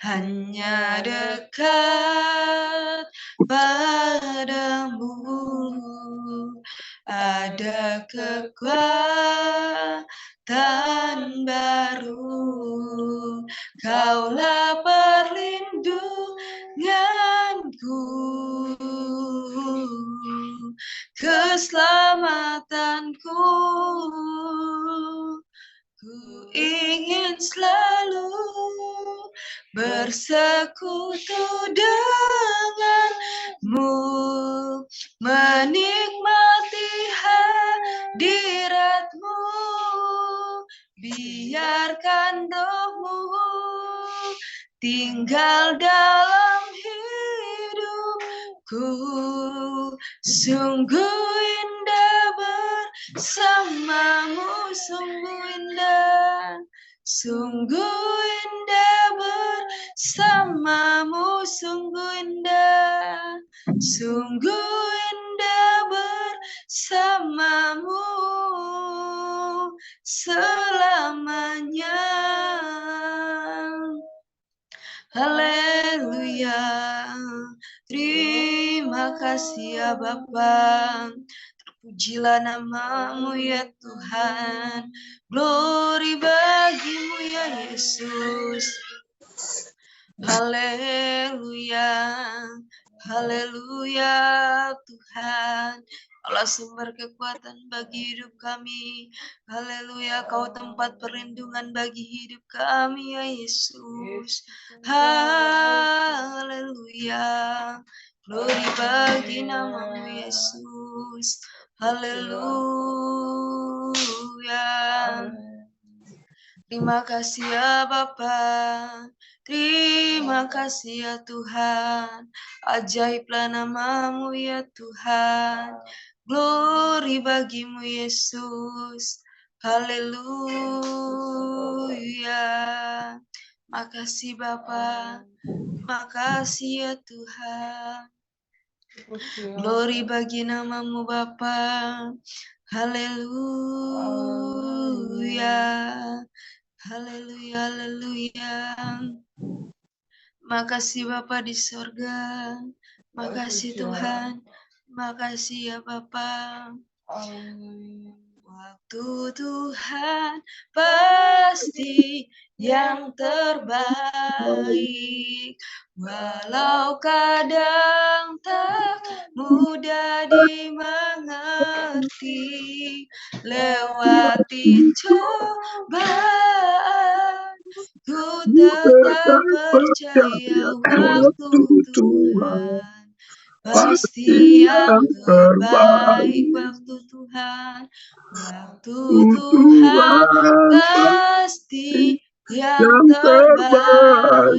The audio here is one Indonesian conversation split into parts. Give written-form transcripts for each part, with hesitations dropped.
hanya dekat padamu ada kekuatan baru. Kaulah perlindunganku, keselamatanku. Ku ingin selalu bersekutu denganmu, menikmati hadiratmu. Biarkan rohmu tinggal dalam hidupku. Sungguh indah bersamamu, sungguh indah. Sungguh indah bersamamu, sungguh indah. Sungguh indah bersamamu selamanya. Haleluya. Terima kasih ya Bapa. Terpujilah namamu ya Tuhan. Glory bagimu ya Yesus. Haleluya. Haleluya Tuhan. Allah sumber kekuatan bagi hidup kami. Haleluya, Kau tempat perlindungan bagi hidup kami ya Yesus. Haleluya. Glory bagi namamu Yesus. Haleluya. Terima kasih ya Bapa. Terima kasih ya Tuhan. Ajaiblah namamu ya Tuhan. Glory bagimu Yesus. Haleluya. Makasih Bapa. Makasih ya Tuhan. Glory bagi namamu Bapa. Haleluya. Haleluya, haleluya. Makasih Bapa di sorga. Makasih Tuhan. Makasih ya Bapa. Waktu Tuhan pasti yang terbaik. Walau kadang tak mudah dimengerti, lewati cobaan, ku tetap percaya waktu Tuhan pasti yang terbaik. Waktu Tuhan, waktu Tuhan pasti yang terbaik.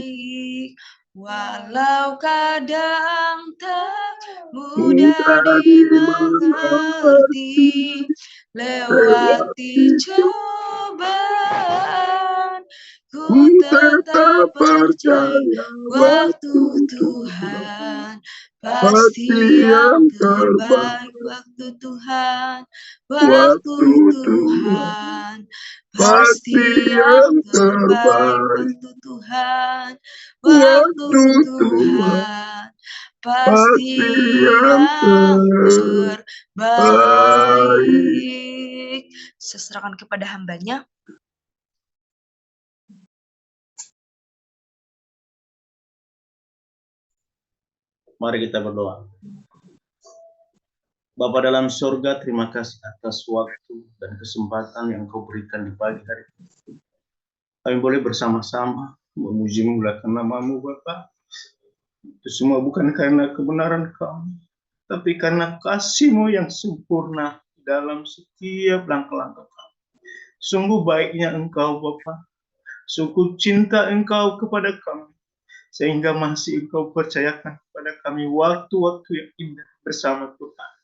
Walau kadang tak mudah dimengerti, lewati cobaan, ku tetap percaya waktu Tuhan pasti yang terbaik. Waktu Tuhan, waktu Tuhan pasti yang terbaik. Waktu Tuhan, waktu Tuhan pasti yang terbaik. Saya serahkan kepada hambanya. Mari kita berdoa. Bapa dalam surga, terima kasih atas waktu dan kesempatan yang Kau berikan di pagi hari ini. Kami boleh bersama-sama memuji memuliakan namamu Bapa. Itu semua bukan karena kebenaran kami, tapi karena kasih-Mu yang sempurna dalam setiap langkah-langkah kami. Sungguh baiknya Engkau Bapa, sungguh cinta Engkau kepada kami, sehingga masih Engkau percayakan kepada kami waktu-waktu yang indah bersama Tuhan.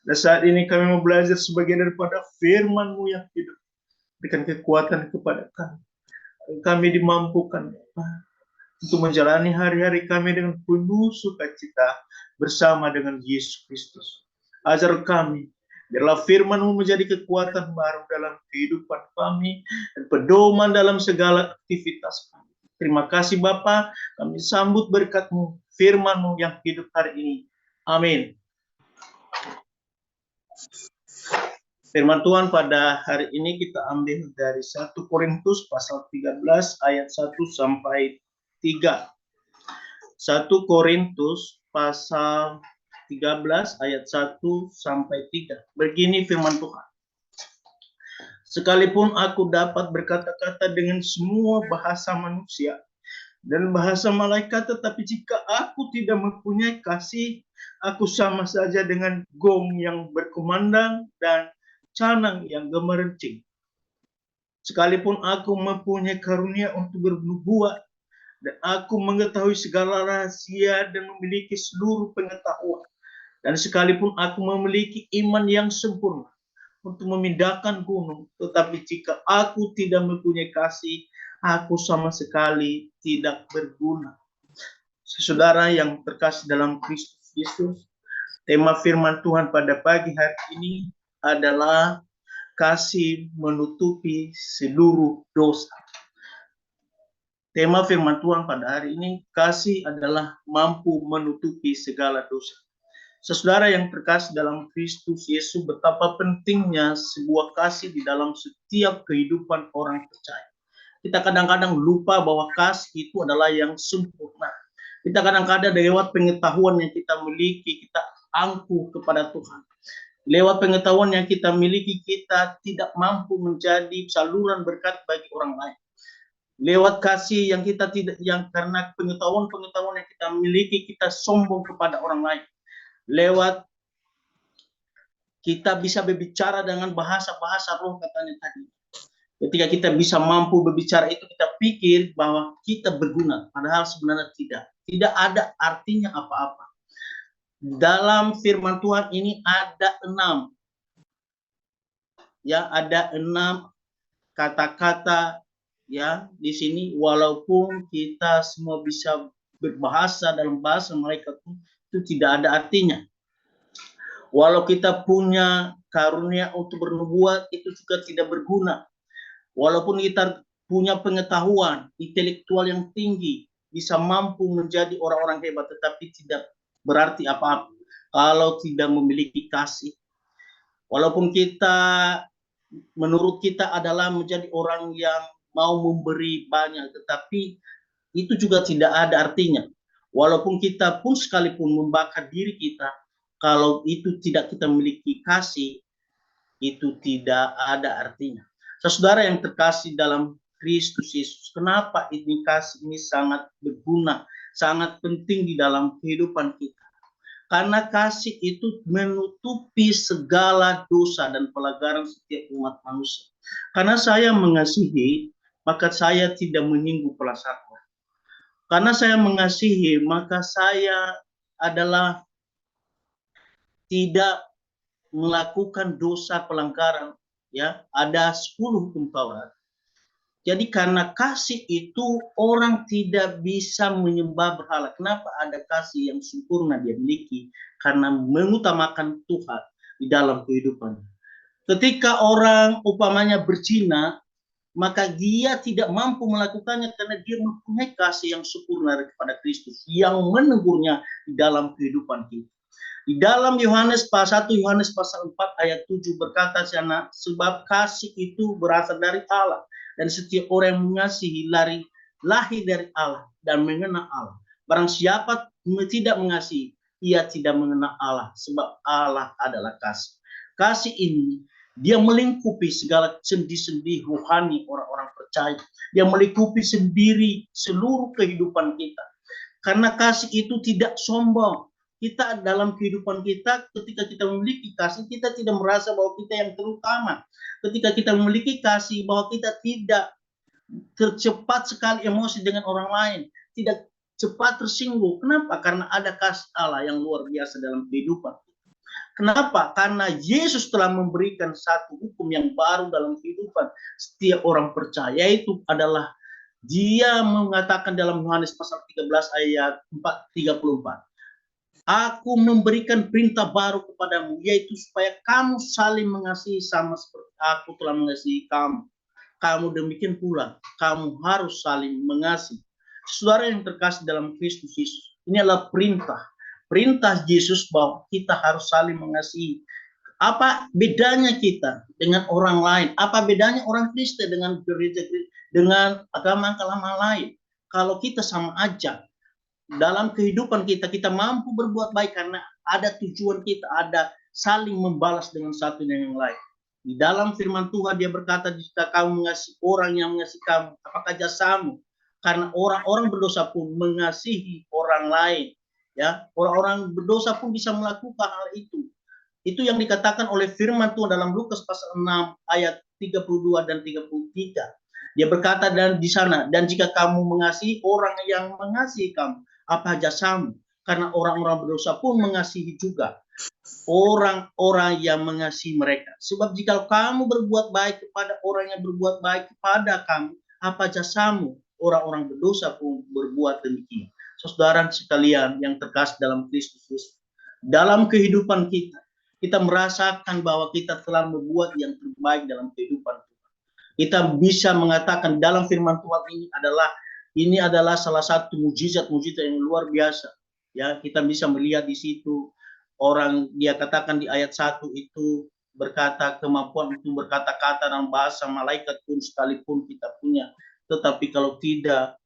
Dan saat ini kami mau belajar sebagian daripada firman-Mu yang hidup. Berikan kekuatan kepada kami. Kami dimampukan untuk menjalani hari-hari kami dengan penuh sukacita bersama dengan Yesus Kristus. Ajar kami Biarlah firman-Mu menjadi kekuatan baru dalam kehidupan kami dan pedoman dalam segala aktivitas kami. Terima kasih Bapa, kami sambut berkat-Mu, firman-Mu yang hidup hari ini. Amin. Firman Tuhan pada hari ini kita ambil dari 1 Korintus pasal 13 ayat 1 sampai 3. 1 Korintus pasal 13 ayat 1 sampai 3. Begini firman Tuhan. Sekalipun aku dapat berkata-kata dengan semua bahasa manusia dan bahasa malaikat, tetapi jika aku tidak mempunyai kasih, aku sama saja dengan gong yang berkumandang dan canang yang gemerencing. Sekalipun aku mempunyai karunia untuk bernubuat, dan aku mengetahui segala rahasia dan memiliki seluruh pengetahuan, dan sekalipun aku memiliki iman yang sempurna untuk memindahkan gunung, tetapi jika aku tidak mempunyai kasih, aku sama sekali tidak berguna. Saudara yang terkasih dalam Kristus Yesus, tema firman Tuhan pada pagi hari ini adalah kasih menutupi seluruh dosa. Tema firman Tuhan pada hari ini, kasih adalah mampu menutupi segala dosa. Saudara yang terkasih dalam Kristus Yesus, betapa pentingnya sebuah kasih di dalam setiap kehidupan orang percaya. Kita kadang-kadang lupa bahwa kasih itu adalah yang sempurna. Kita kadang-kadang lewat pengetahuan yang kita miliki, kita angkuh kepada Tuhan. Lewat pengetahuan yang kita miliki, kita tidak mampu menjadi saluran berkat bagi orang lain. Lewat kasih yang kita tidak, yang karena pengetahuan yang kita miliki, kita sombong kepada orang lain. Lewat kita bisa berbicara dengan bahasa-bahasa roh katanya tadi. Ketika kita bisa mampu berbicara itu, kita pikir bahwa kita berguna, padahal sebenarnya tidak. Tidak ada artinya apa-apa. Dalam firman Tuhan ini ada 6. Ya, ada 6 kata-kata ya di sini, walaupun kita semua bisa berbahasa dalam bahasa mereka itu tidak ada artinya. Walau kita punya karunia untuk bernubuat, itu juga tidak berguna. Walaupun kita punya pengetahuan intelektual yang tinggi, bisa mampu menjadi orang-orang hebat, tetapi tidak berarti apa-apa kalau tidak memiliki kasih. Walaupun kita menurut kita adalah menjadi orang yang mau memberi banyak, tetapi itu juga tidak ada artinya. Walaupun kita pun sekalipun membakar diri kita, kalau itu tidak kita miliki kasih, itu tidak ada artinya. Saudara yang terkasih dalam Kristus Yesus, kenapa ini kasih ini sangat berguna, sangat penting di dalam kehidupan kita? Karena kasih itu menutupi segala dosa dan pelanggaran setiap umat manusia. Karena saya mengasihi, maka saya tidak menyinggung perasaan. Karena saya mengasihi, maka saya adalah tidak melakukan dosa pelanggaran. Ya, ada 10 hukum Taurat. Jadi karena kasih itu orang tidak bisa menyembah berhala. Kenapa? Ada kasih yang sempurna dia miliki karena mengutamakan Tuhan di dalam kehidupannya. Ketika orang umpamanya berzina, maka dia tidak mampu melakukannya karena dia mempunyai kasih yang sempurna kepada Kristus yang menegurnya di dalam kehidupan kita. Di dalam Yohanes 1 Yohanes pasal 4 ayat 7 berkata sana, sebab kasih itu berasal dari Allah, dan setiap orang yang mengasihi lahir dari Allah dan mengenal Allah. Barang siapa tidak mengasihi, ia tidak mengenal Allah, sebab Allah adalah kasih. Kasih ini dia melingkupi segala sendi-sendi rohani orang-orang percaya. Dia melingkupi sendiri seluruh kehidupan kita. Karena kasih itu tidak sombong. Kita dalam kehidupan kita, ketika kita memiliki kasih, kita tidak merasa bahwa kita yang terutama. Ketika kita memiliki kasih, bahwa kita tidak tercepat sekali emosi dengan orang lain, tidak cepat tersinggung. Kenapa? Karena ada kasih Allah yang luar biasa dalam kehidupan. Kenapa? Karena Yesus telah memberikan satu hukum yang baru dalam kehidupan setiap orang percaya, yaitu adalah dia mengatakan dalam Yohanes pasal 13 ayat 34. Aku memberikan perintah baru kepadamu, yaitu supaya kamu saling mengasihi sama seperti aku telah mengasihi kamu. Kamu demikian pula, kamu harus saling mengasihi. Saudara yang terkasih dalam Kristus Yesus, ini adalah perintah. Perintah Yesus bahwa kita harus saling mengasihi. Apa bedanya kita dengan orang lain? Apa bedanya orang Kristen dengan gereja, dengan agama-agama lain? Kalau kita sama aja, dalam kehidupan kita, kita mampu berbuat baik karena ada tujuan kita, ada saling membalas dengan satu dengan yang lain. Di dalam firman Tuhan dia berkata, jika kamu mengasihi orang yang mengasihi kamu, apakah jasamu? Karena orang-orang berdosa pun mengasihi orang lain. Ya, orang-orang berdosa pun bisa melakukan hal itu. Itu yang dikatakan oleh firman Tuhan dalam Lukas pasal 6 ayat 32 dan 33. Dia berkata dan di sana, dan jika kamu mengasihi orang yang mengasihi kamu, apa jasamu? Karena orang-orang berdosa pun mengasihi juga orang-orang yang mengasihi mereka. Sebab jika kamu berbuat baik kepada orang yang berbuat baik kepada kamu, apa jasamu? Orang-orang berdosa pun berbuat demikian. Saudara sekalian yang terkasih dalam Kristus Yesus, dalam kehidupan kita, kita merasakan bahwa kita telah membuat yang terbaik dalam kehidupan kita. Kita bisa mengatakan dalam firman Tuhan ini adalah salah satu mujizat-mujizat yang luar biasa. Ya, kita bisa melihat di situ orang dia katakan di ayat 1 itu berkata kemampuan untuk berkata-kata dalam bahasa malaikat pun sekalipun kita punya, tetapi kalau tidak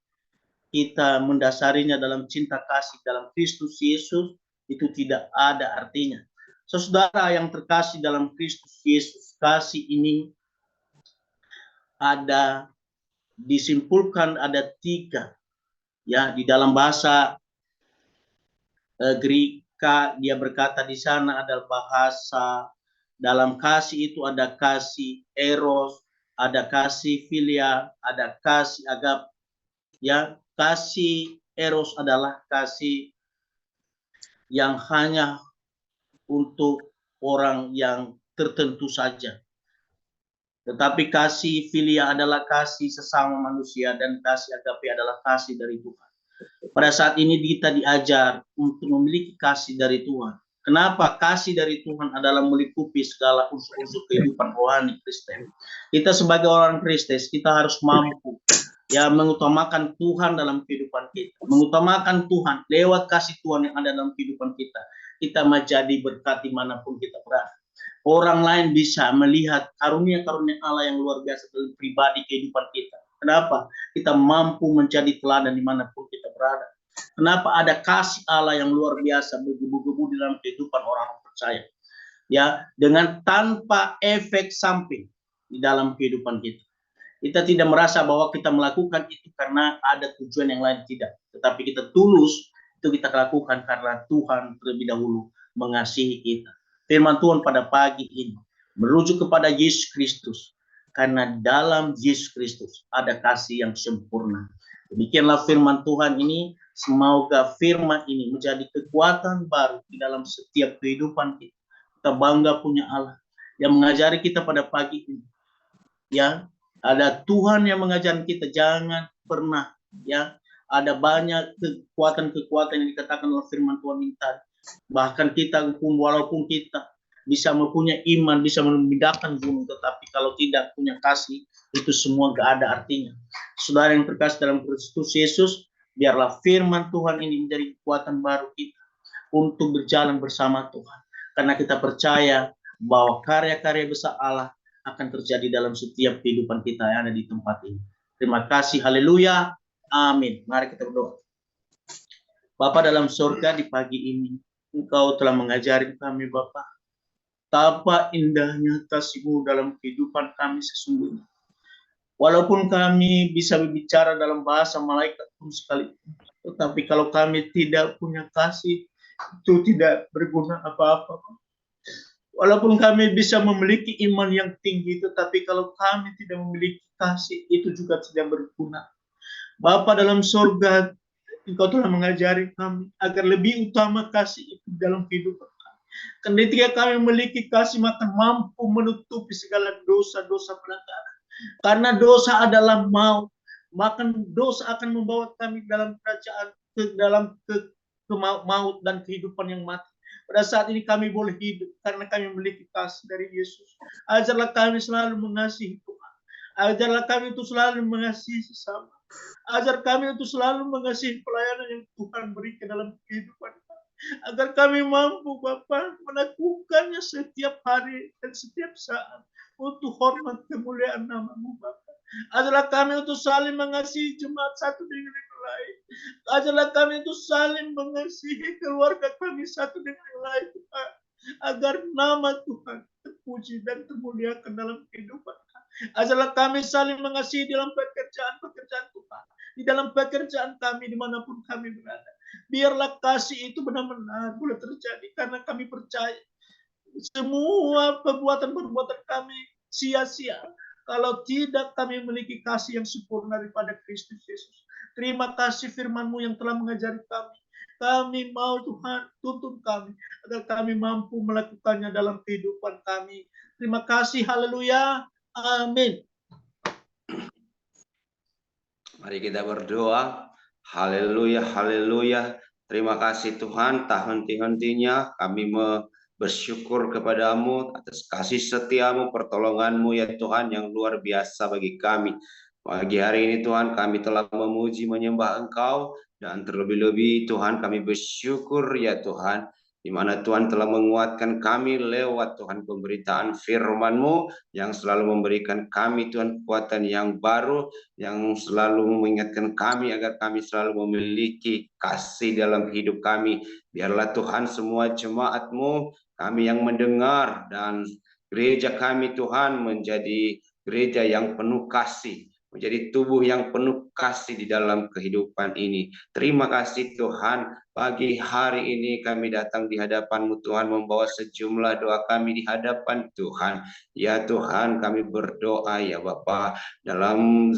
kita mendasarinya dalam cinta kasih dalam Kristus Yesus, itu tidak ada artinya. Saudara yang terkasih dalam Kristus Yesus, kasih ini ada disimpulkan ada 3. Ya, di dalam bahasa Greka dia berkata di sana adalah bahasa dalam kasih itu ada kasih eros, ada kasih filia, ada kasih agap. Ya, kasih eros adalah kasih yang hanya untuk orang yang tertentu saja. Tetapi kasih filia adalah kasih sesama manusia dan kasih agape adalah kasih dari Tuhan. Pada saat ini kita diajar untuk memiliki kasih dari Tuhan. Kenapa? Kasih dari Tuhan adalah melingkupi segala unsur-unsur kehidupan rohani Kristen. Kita sebagai orang Kristen, kita harus mampu ya mengutamakan Tuhan dalam kehidupan kita. Mengutamakan Tuhan lewat kasih Tuhan yang ada dalam kehidupan kita. Kita menjadi berkat dimanapun kita berada. Orang lain bisa melihat karunia-karunia Allah yang luar biasa dalam pribadi kehidupan kita. Kenapa? Kita mampu menjadi teladan dimanapun kita berada. Kenapa? Ada kasih Allah yang luar biasa bergebu-gebu dalam kehidupan orang percaya. Ya, dengan tanpa efek samping di dalam kehidupan kita. Kita tidak merasa bahwa kita melakukan itu karena ada tujuan yang lain, tidak. Tetapi kita tulus, itu kita lakukan karena Tuhan terlebih dahulu mengasihi kita. Firman Tuhan pada pagi ini merujuk kepada Yesus Kristus. Karena dalam Yesus Kristus ada kasih yang sempurna. Demikianlah firman Tuhan ini. Semoga firman ini menjadi kekuatan baru di dalam setiap kehidupan kita. Kita bangga punya Allah yang mengajari kita pada pagi ini. Ya, ada Tuhan yang mengajar kita, jangan pernah ya ada banyak kekuatan-kekuatan yang dikatakan oleh firman Tuhan ini tadi. Bahkan kita walaupun kita bisa mempunyai iman, bisa memindahkan gunung, tetapi kalau tidak punya kasih, itu semua gak ada artinya. Saudara yang terkasih dalam Kristus Yesus, biarlah firman Tuhan ini menjadi kekuatan baru kita untuk berjalan bersama Tuhan. Karena kita percaya bahwa karya-karya besar Allah akan terjadi dalam setiap kehidupan kita yang ada di tempat ini. Terima kasih, haleluya, amin. Mari kita berdoa. Bapa dalam surga, di pagi ini, Engkau telah mengajari kami, Bapa. Betapa indahnya kasih-Mu dalam kehidupan kami sesungguhnya. Walaupun kami bisa berbicara dalam bahasa malaikat pun sekalipun, tetapi kalau kami tidak punya kasih, itu tidak berguna apa-apa. Walaupun kami bisa memiliki iman yang tinggi, tetapi kalau kami tidak memiliki kasih, itu juga tidak berguna. Bapa dalam surga, Engkau telah mengajari kami agar lebih utama kasih itu dalam kehidupan kami. Karena ketika kami memiliki kasih, maka mampu menutupi segala dosa-dosa pelanggaran. Karena dosa adalah maut, maka dosa akan membawa kami dalam kerajaan, dalam maut dan kehidupan yang mati. Pada saat ini kami boleh hidup karena kami memiliki kasih dari Yesus. Ajarlah kami selalu mengasihi Tuhan. Ajarlah kami untuk selalu mengasihi sesama. Ajar kami untuk selalu mengasihi pelayanan yang Tuhan berikan dalam kehidupan kami. Agar kami mampu Bapa melakukannya setiap hari dan setiap saat untuk hormat kemuliaan nama-Mu Bapa. Ajarlah kami untuk saling mengasihi jemaat satu dengan yang lain. Ajarlah kami untuk saling mengasihi keluarga kami satu dengan yang lain Tuhan. Agar nama Tuhan terpuji dan termuliakan dalam kehidupan kami. Ajarlah kami saling mengasihi dalam pekerjaan-pekerjaan Tuhan. Di dalam pekerjaan kami dimanapun kami berada. Biarlah kasih itu benar-benar boleh terjadi karena kami percaya semua perbuatan-perbuatan kami sia-sia kalau tidak kami memiliki kasih yang sempurna daripada Kristus Yesus. Terima kasih firman-Mu yang telah mengajari kami. Kami mau Tuhan tuntun kami agar kami mampu melakukannya dalam kehidupan kami. Terima kasih, haleluya, amin. Mari kita berdoa. Haleluya, haleluya. Terima kasih Tuhan, tak henti-hentinya kami bersyukur kepadamu atas kasih setiamu, pertolonganmu ya Tuhan yang luar biasa bagi kami. Pagi hari ini Tuhan kami telah memuji menyembah Engkau dan terlebih-lebih Tuhan kami bersyukur ya Tuhan di mana Tuhan telah menguatkan kami lewat Tuhan pemberitaan firman-Mu yang selalu memberikan kami Tuhan kekuatan yang baru, yang selalu mengingatkan kami agar kami selalu memiliki kasih dalam hidup kami. Biarlah Tuhan semua jemaat-Mu, kami yang mendengar dan gereja kami Tuhan menjadi gereja yang penuh kasih, menjadi tubuh yang penuh kasih di dalam kehidupan ini. Terima kasih Tuhan, pagi hari ini kami datang di hadapan-Mu Tuhan membawa sejumlah doa kami di hadapan Tuhan. Ya Tuhan, kami berdoa ya Bapa dalam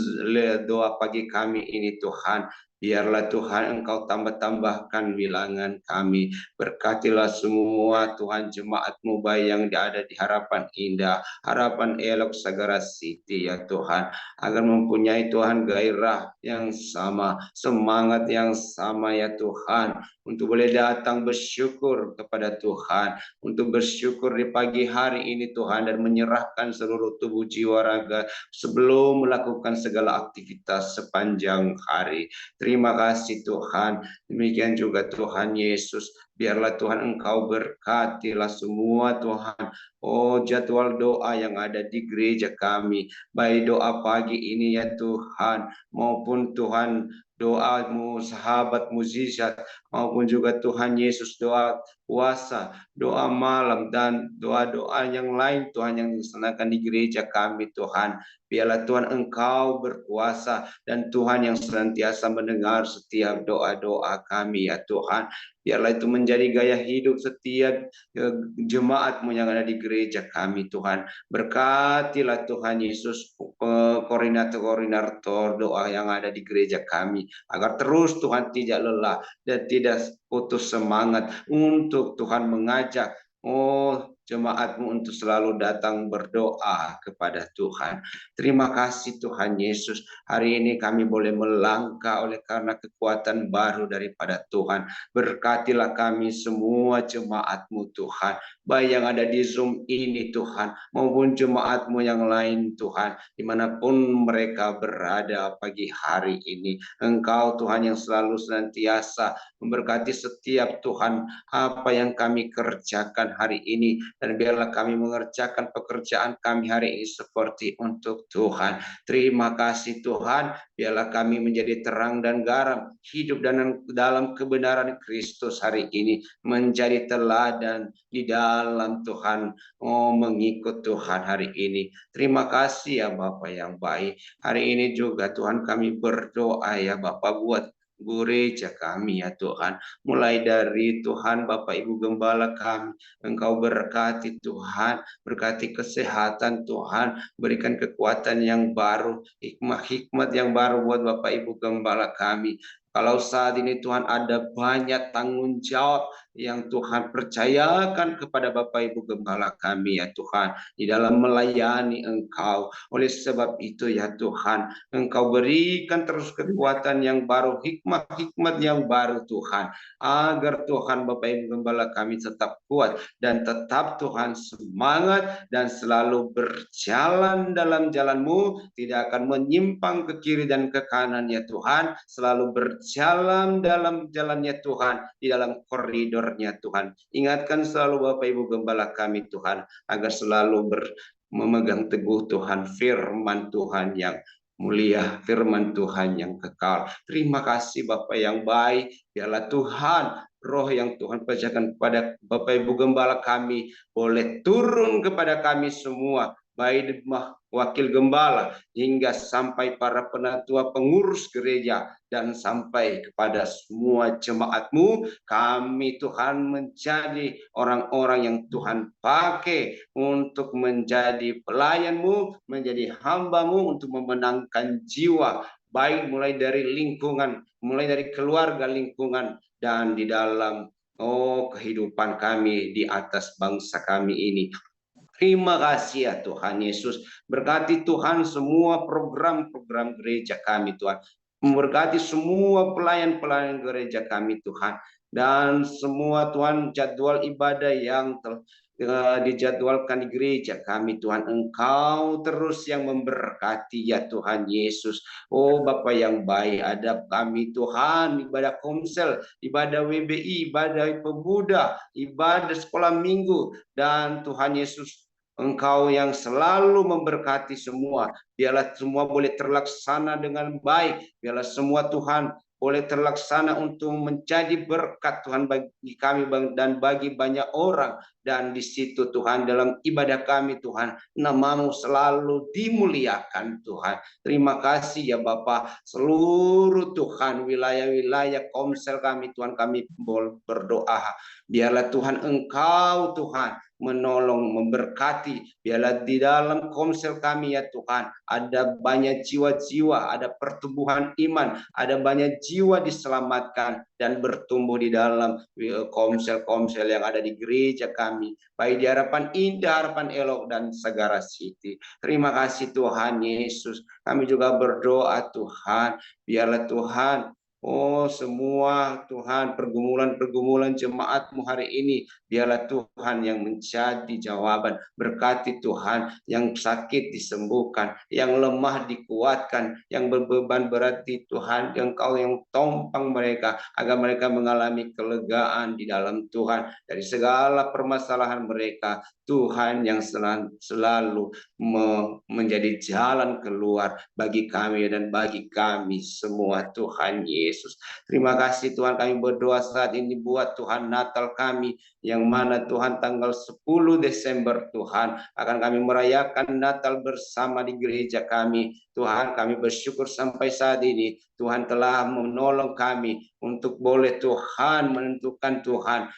doa pagi kami ini Tuhan. Biarlah Tuhan Engkau tambah-tambahkan bilangan kami. Berkatilah semua Tuhan jemaat-Mu baik yang ada di Harapan Indah, Harapan Elok Sagara City ya Tuhan. Agar mempunyai Tuhan gairah yang sama, semangat yang sama ya Tuhan. Untuk boleh datang bersyukur kepada Tuhan. Untuk bersyukur di pagi hari ini Tuhan. Dan menyerahkan seluruh tubuh jiwa raga sebelum melakukan segala aktivitas sepanjang hari. Terima kasih Tuhan. Demikian juga Tuhan Yesus. Biarlah Tuhan Engkau berkatilah semua Tuhan. Oh jadwal doa yang ada di gereja kami. Baik doa pagi ini ya Tuhan. Maupun Tuhan doa-Mu sahabat mukjizat. Maupun juga Tuhan Yesus doa puasa, doa malam dan doa-doa yang lain Tuhan yang dilaksanakan di gereja kami Tuhan. Biarlah Tuhan Engkau berkuasa dan Tuhan yang senantiasa mendengar setiap doa-doa kami ya Tuhan. Biarlah itu menjadi gaya hidup setiap jemaat-Mu yang ada di gereja kami Tuhan. Berkatilah Tuhan Yesus koordinator-koordinator doa yang ada di gereja kami. Agar terus Tuhan tidak lelah dan tidak putus semangat untuk Tuhan mengajak jemaat-Mu untuk selalu datang berdoa kepada Tuhan. Terima kasih Tuhan Yesus. Hari ini kami boleh melangkah oleh karena kekuatan baru daripada Tuhan. Berkatilah kami semua jemaat-Mu Tuhan. Baik yang ada di Zoom ini Tuhan. Maupun jemaat-Mu yang lain Tuhan. Dimanapun mereka berada pagi hari ini. Engkau Tuhan yang selalu senantiasa memberkati setiap Tuhan apa yang kami kerjakan hari ini. Dan biarlah kami mengerjakan pekerjaan kami hari ini seperti untuk Tuhan. Terima kasih Tuhan. Biarlah kami menjadi terang dan garam. Hidup dalam kebenaran Kristus hari ini. Menjadi teladan di dalam Tuhan. Mengikut Tuhan hari ini. Terima kasih ya Bapa yang baik. Hari ini juga Tuhan kami berdoa ya Bapa buat gereja kami ya Tuhan. Mulai dari Tuhan Bapak Ibu Gembala kami. Engkau berkati Tuhan. Berkati kesehatan Tuhan. Berikan kekuatan yang baru. Hikmat yang baru buat Bapak Ibu Gembala kami. Kalau saat ini Tuhan ada banyak tanggung jawab yang Tuhan percayakan kepada Bapak Ibu Gembala kami ya Tuhan, di dalam melayani Engkau. Oleh sebab itu ya Tuhan, Engkau berikan terus kekuatan yang baru, hikmat-hikmat yang baru Tuhan, agar Tuhan Bapak Ibu Gembala kami tetap kuat dan tetap Tuhan semangat dan selalu berjalan dalam jalan-Mu, tidak akan menyimpang ke kiri dan ke kanan ya Tuhan, selalu berjalan dalam jalannya Tuhan, di dalam koridornya Tuhan. Ingatkan selalu Bapak Ibu Gembala kami Tuhan, agar selalu memegang teguh Tuhan firman Tuhan yang mulia, firman Tuhan yang kekal. Terima kasih Bapak yang baik, biarlah Tuhan roh yang Tuhan percayakan kepada Bapak Ibu Gembala kami boleh turun kepada kami semua, baik wakil gembala hingga sampai para penatua pengurus gereja dan sampai kepada semua jemaat-Mu. Kami Tuhan menjadi orang-orang yang Tuhan pakai untuk menjadi pelayan-Mu, menjadi hamba-Mu untuk memenangkan jiwa, baik mulai dari lingkungan, mulai dari keluarga, lingkungan, dan di dalam kehidupan kami di atas bangsa kami ini. Terima kasih ya Tuhan Yesus. Berkati Tuhan semua program-program gereja kami Tuhan. Memberkati semua pelayan-pelayan gereja kami Tuhan. Dan semua Tuhan jadwal ibadah yang dijadwalkan di gereja kami Tuhan. Engkau terus yang memberkati ya Tuhan Yesus. Oh Bapa yang baik, ada kami Tuhan, ibadah komsel, ibadah WBI, ibadah pemuda, ibadah sekolah minggu, dan Tuhan Yesus, Engkau yang selalu memberkati semua. Biarlah semua boleh terlaksana dengan baik. Biarlah semua Tuhan boleh terlaksana untuk menjadi berkat Tuhan bagi kami dan bagi banyak orang. Dan di situ Tuhan, dalam ibadah kami Tuhan, nama-Mu selalu dimuliakan Tuhan. Terima kasih ya Bapa. Seluruh Tuhan wilayah-wilayah komsel kami Tuhan, kami berdoa. Biarlah Tuhan Engkau Tuhan menolong, memberkati. Biarlah di dalam komsel kami ya Tuhan, ada banyak jiwa-jiwa, ada pertumbuhan iman, ada banyak jiwa diselamatkan dan bertumbuh di dalam komsel-komsel yang ada di gereja kami, baik di Harapan Indah, Harapan Elok, dan Sagara City. Terima kasih Tuhan Yesus. Kami juga berdoa Tuhan, biarlah Tuhan, semua Tuhan pergumulan jemaat-Mu hari ini, biarlah Tuhan yang menjadi jawaban. Berkati Tuhan, yang sakit disembuhkan, yang lemah dikuatkan, yang berbeban berarti Tuhan, Engkau yang tompang mereka, agar mereka mengalami kelegaan di dalam Tuhan dari segala permasalahan mereka. Tuhan yang selalu menjadi jalan keluar bagi kami dan bagi kami semua Tuhan Yesus. Terima kasih Tuhan, kami berdoa saat ini buat Tuhan Natal kami, yang mana Tuhan tanggal 10 Desember Tuhan akan kami merayakan Natal bersama di gereja kami. Tuhan, kami bersyukur sampai saat ini Tuhan telah menolong kami untuk boleh Tuhan menentukan Tuhan,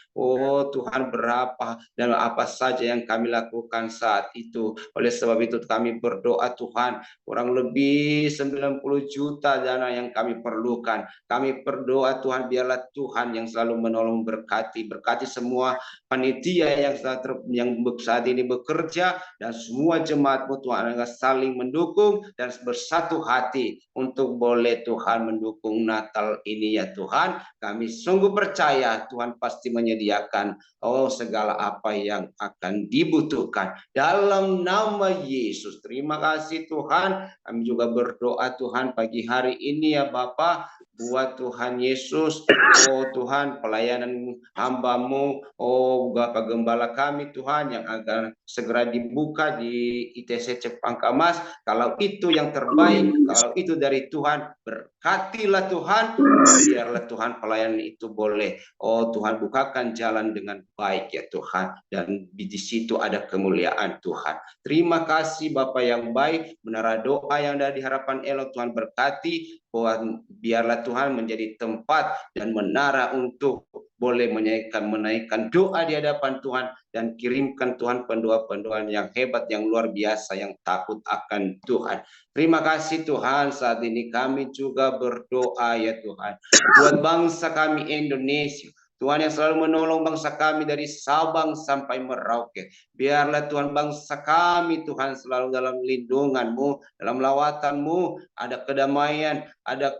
Tuhan berapa dan apa saja yang kami lakukan saat itu. Oleh sebab itu kami berdoa Tuhan, kurang lebih 90 juta dana yang kami perlukan. Kami berdoa Tuhan, biarlah Tuhan yang selalu menolong, berkati semua panitia yang saat ini bekerja, dan semua jemaat-Mu Tuhan, agar saling mendukung dan bersatu hati untuk boleh Tuhan mendukung Natal ini ya Tuhan. Kami sungguh percaya Tuhan pasti menyediakan segala apa yang akan dibutuhkan dalam nama Yesus. Terima kasih Tuhan. Kami juga berdoa Tuhan pagi hari ini ya Bapa, buat Tuhan Yesus, Tuhan pelayanan hamba-Mu, Bapak Gembala kami Tuhan, yang akan segera dibuka di ITC Cempaka Mas. Kalau itu yang terbaik, kalau itu dari Tuhan, berkatilah Tuhan, biarlah Tuhan pelayanan itu boleh, Tuhan bukakan jalan dengan baik ya Tuhan, dan di situ ada kemuliaan Tuhan. Terima kasih Bapak yang baik, menara doa yang ada di Harapan Elok Tuhan berkati, biarlah Tuhan menjadi tempat dan menara untuk boleh menaikkan doa di hadapan Tuhan, dan kirimkan Tuhan pendua-penduaan yang hebat, yang luar biasa, yang takut akan Tuhan. Terima kasih Tuhan, saat ini kami juga berdoa ya Tuhan, buat bangsa kami Indonesia. Tuhan yang selalu menolong bangsa kami dari Sabang sampai Merauke. Biarlah Tuhan bangsa kami Tuhan selalu dalam lindungan-Mu, dalam lawatan-Mu, ada kedamaian, ada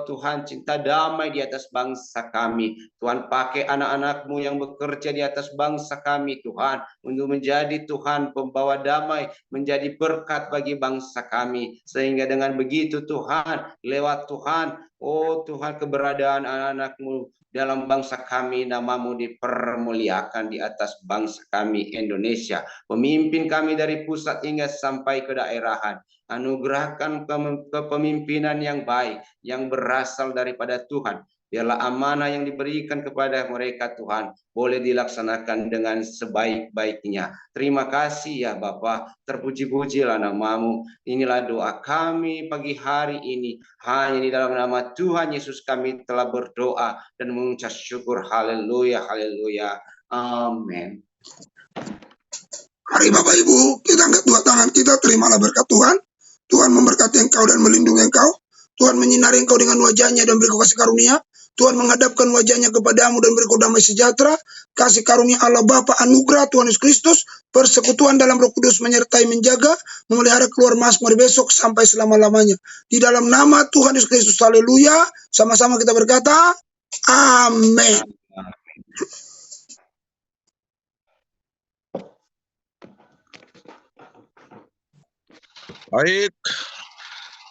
Tuhan cinta damai di atas bangsa kami. Tuhan pakai anak-anak-Mu yang bekerja di atas bangsa kami Tuhan, untuk menjadi Tuhan pembawa damai, menjadi berkat bagi bangsa kami. Sehingga dengan begitu Tuhan, lewat Tuhan, oh Tuhan, keberadaan anak-anak-Mu dalam bangsa kami, nama-Mu dipermuliakan di atas bangsa kami Indonesia. Pemimpin kami dari pusat hingga sampai ke daerahan. Anugerahkan kepemimpinan yang baik, yang berasal daripada Tuhan. Biarlah amanah yang diberikan kepada mereka Tuhan boleh dilaksanakan dengan sebaik-baiknya. Terima kasih ya Bapa, terpuji-pujilah nama-Mu. Inilah doa kami pagi hari ini. Hanya di dalam nama Tuhan Yesus kami telah berdoa dan mengucap syukur. Haleluya, haleluya. Amin. Mari Bapak Ibu, kita angkat dua tangan kita, terimalah berkat Tuhan. Tuhan memberkati engkau dan melindungi engkau. Tuhan menyinari engkau dengan wajahnya dan beri kau kasih karunia. Tuhan menghadapkan wajahnya kepadamu dan beri kau damai sejahtera. Kasih karunia Allah Bapa, anugerah Tuhan Yesus Kristus, persekutuan dalam Roh Kudus menyertai, menjaga, memelihara keluar masuk mari besok sampai selama-lamanya. Di dalam nama Tuhan Yesus Kristus, haleluya. Sama-sama kita berkata, amin. Baik,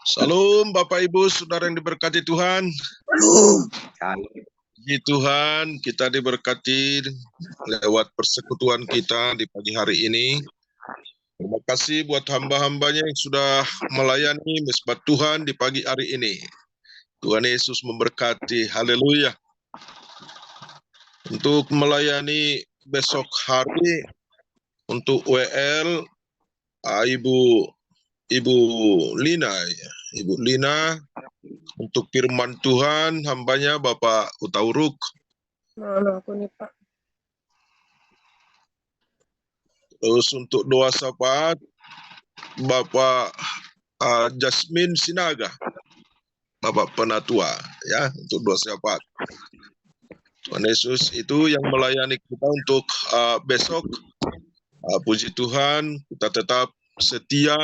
salam Bapak Ibu Saudara yang diberkati Tuhan. Salam. Puji Tuhan, kita diberkati lewat persekutuan kita di pagi hari ini. Terima kasih buat hamba-hambanya yang sudah melayani mesbah Tuhan di pagi hari ini. Tuhan Yesus memberkati, haleluya. Untuk melayani besok hari, untuk WL, Ibu Lina, Ibu Lina, untuk firman Tuhan, hambanya Bapak Utauruk. Aku nih Pak. Terus untuk doa syafaat, Bapak Jasmine Sinaga, Bapak Penatua, ya, untuk doa syafaat. Tuhan Yesus itu yang melayani kita untuk besok. Puji Tuhan, kita tetap setia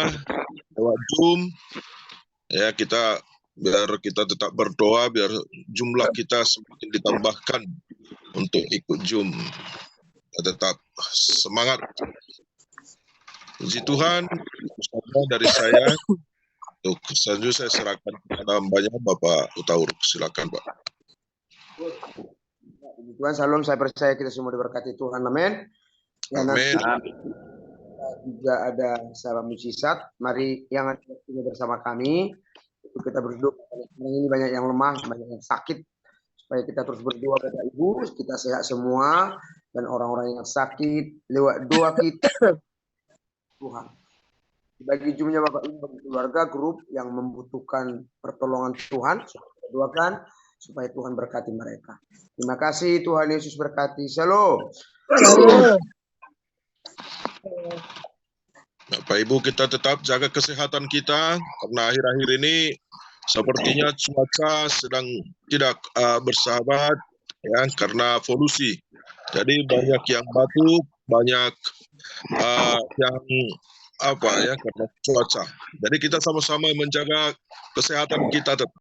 lewat Zoom, ya, biar kita tetap berdoa, biar jumlah kita semakin ditambahkan untuk ikut Zoom. Kita tetap semangat. Puji Tuhan, itu dari saya. Untuk selanjutnya saya serahkan kepada hambanya Bapak Utauruk. Silakan Pak. Puji Tuhan, salam, saya percaya kita semua diberkati Tuhan, amin. Ya, amin. Juga ada sahabat mujizat, mari yang ada bersama kami, kita berdoa. Ini banyak yang lemah, banyak yang sakit, supaya kita terus berdoa kepada Ibu, kita sehat semua, dan orang-orang yang sakit lewat doa kita Tuhan. Bagi jumlah Bapak Ibu, bagi keluarga, grup yang membutuhkan pertolongan Tuhan, kita doakan supaya Tuhan berkati mereka. Terima kasih, Tuhan Yesus berkati. Shalom. Bapak Ibu, kita tetap jaga kesehatan kita, karena akhir-akhir ini sepertinya cuaca sedang tidak bersahabat, ya, karena polusi. Jadi banyak yang batuk, banyak yang karena cuaca. Jadi kita sama-sama menjaga kesehatan kita tetap.